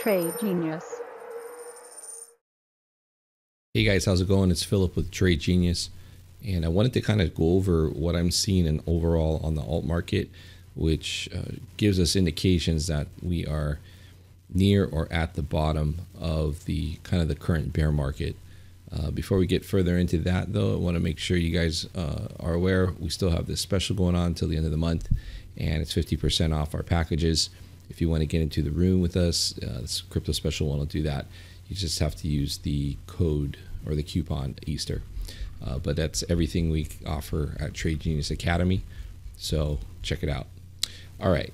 Trade Genius. Hey guys, how's it going? It's Philip with Trade Genius, and I wanted to kind of go over what I'm seeing in overall on the alt market, which gives us indications that we are near or at the bottom of the kind of the current bear market. Before we get further into that, though, I want to make sure you guys are aware we still have this special going on until the end of the month, and it's 50% off our packages. If you want to get into the room with us, this crypto special one will do that. You just have to use the code or the coupon Easter. But that's everything we offer at Trade Genius Academy. So check it out. All right.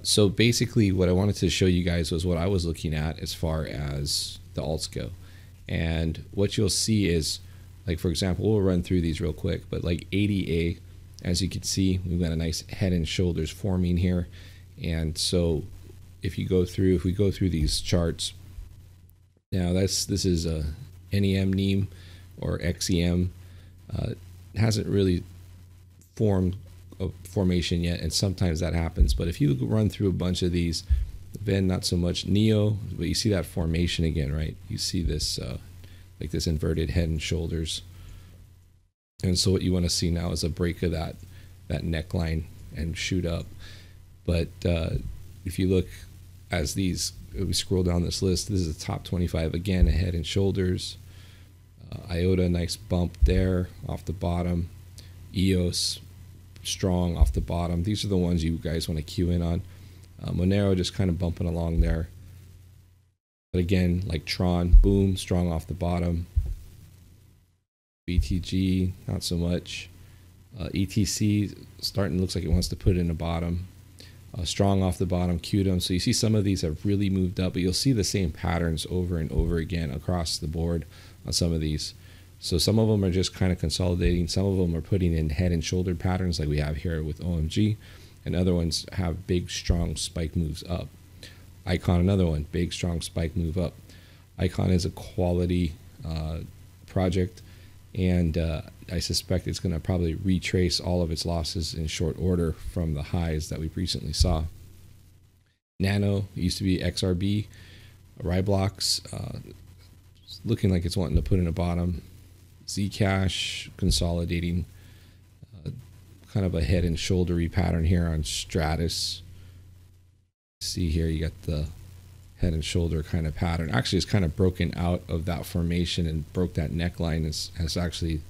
So basically what I wanted to show you guys was what I was looking at as far as the alts go. And what you'll see is, like, for example, we'll run through these real quick, but like ADA, as you can see, we've got a nice head and shoulders forming here. And so if we go through these charts, now this is a NEM or XEM. Hasn't really formed a formation yet, and sometimes that happens. But if you run through a bunch of these, then not so much. NEO, but you see that formation again, right? You see this like this inverted head and shoulders. And so what you want to see now is a break of that neckline and shoot up. But if you look as these, we scroll down this list, this is the top 25 again, a head and shoulders. IOTA, nice bump there off the bottom. EOS, strong off the bottom. These are the ones you guys want to cue in on. Monero just kind of bumping along there. But again, like Tron, boom, strong off the bottom. BTG, not so much. ETC starting, looks like it wants to put it in the bottom. Strong off the bottom, QDM. So you see some of these have really moved up, but you'll see the same patterns over and over again across the board on some of these. So some of them are just kind of consolidating. Some of them are putting in head and shoulder patterns like we have here with OMG. And other ones have big, strong spike moves up. Icon, another one, big, strong spike move up. Icon is a quality project, and I suspect it's going to probably retrace all of its losses in short order from the highs that we recently saw. Nano, it used to be XRB, Ryblox, looking like it's wanting to put in a bottom. Zcash, consolidating, kind of a head and shouldery pattern here on Stratus. See here, you got the head and shoulder kind of pattern. Actually, it's kind of broken out of that formation and broke that neckline. Has actually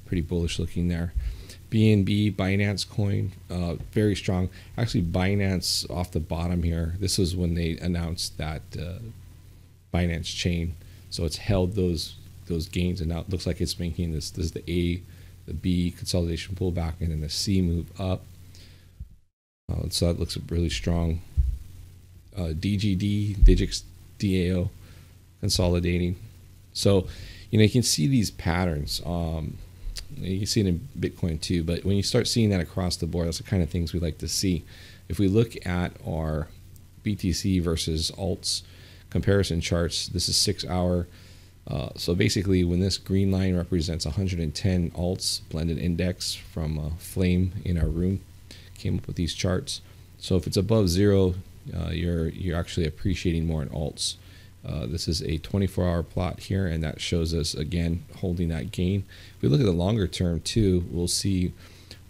pretty bullish looking there. BNB, Binance coin, very strong. Actually, Binance off the bottom here. This was when they announced that Binance chain. So it's held those gains, and now it looks like it's making this. This is the A, the B consolidation pullback, and then the C move up. So that looks really strong. DGD, Digix DAO, consolidating. So, you can see these patterns. You can see it in Bitcoin too, but when you start seeing that across the board, that's the kind of things we like to see. If we look at our BTC versus alts comparison charts, this is 6 hour. So basically, when this green line represents 110 alts blended index from Flame in our room, came up with these charts. So if it's above 0, you're actually appreciating more in alts. This is a 24-hour plot here, and that shows us again holding that gain. If we look at the longer term too, we'll see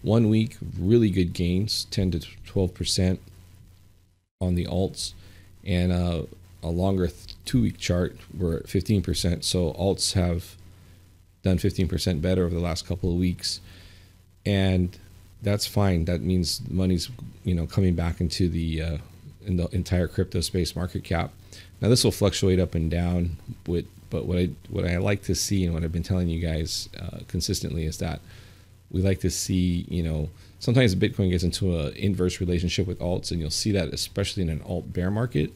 1 week really good gains, 10 to 12% on the alts, and a longer 2-week chart, we're at 15%. So alts have done 15% better over the last couple of weeks, and that's fine. That means money's coming back into the in the entire crypto space market cap. Now this will fluctuate up and down, but what I like to see, and what I've been telling you guys consistently, is that we like to see, sometimes Bitcoin gets into an inverse relationship with alts, and you'll see that especially in an alt bear market.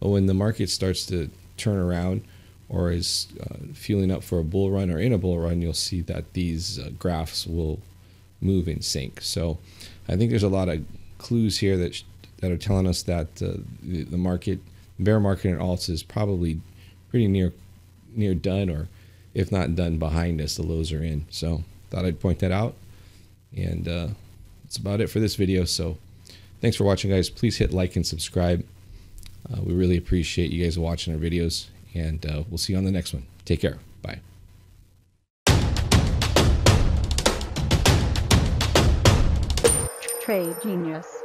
But when the market starts to turn around or is fueling up for a bull run or in a bull run, you'll see that these graphs will move in sync. So I think there's a lot of clues here that are telling us that the market, bear market in alts, is probably pretty near done, or if not done, behind us. The lows are in. So thought I'd point that out, and that's about it for this video. So thanks for watching, guys. Please hit like and subscribe. We really appreciate you guys watching our videos, and we'll see you on the next one. Take care. Bye. Trade Genius.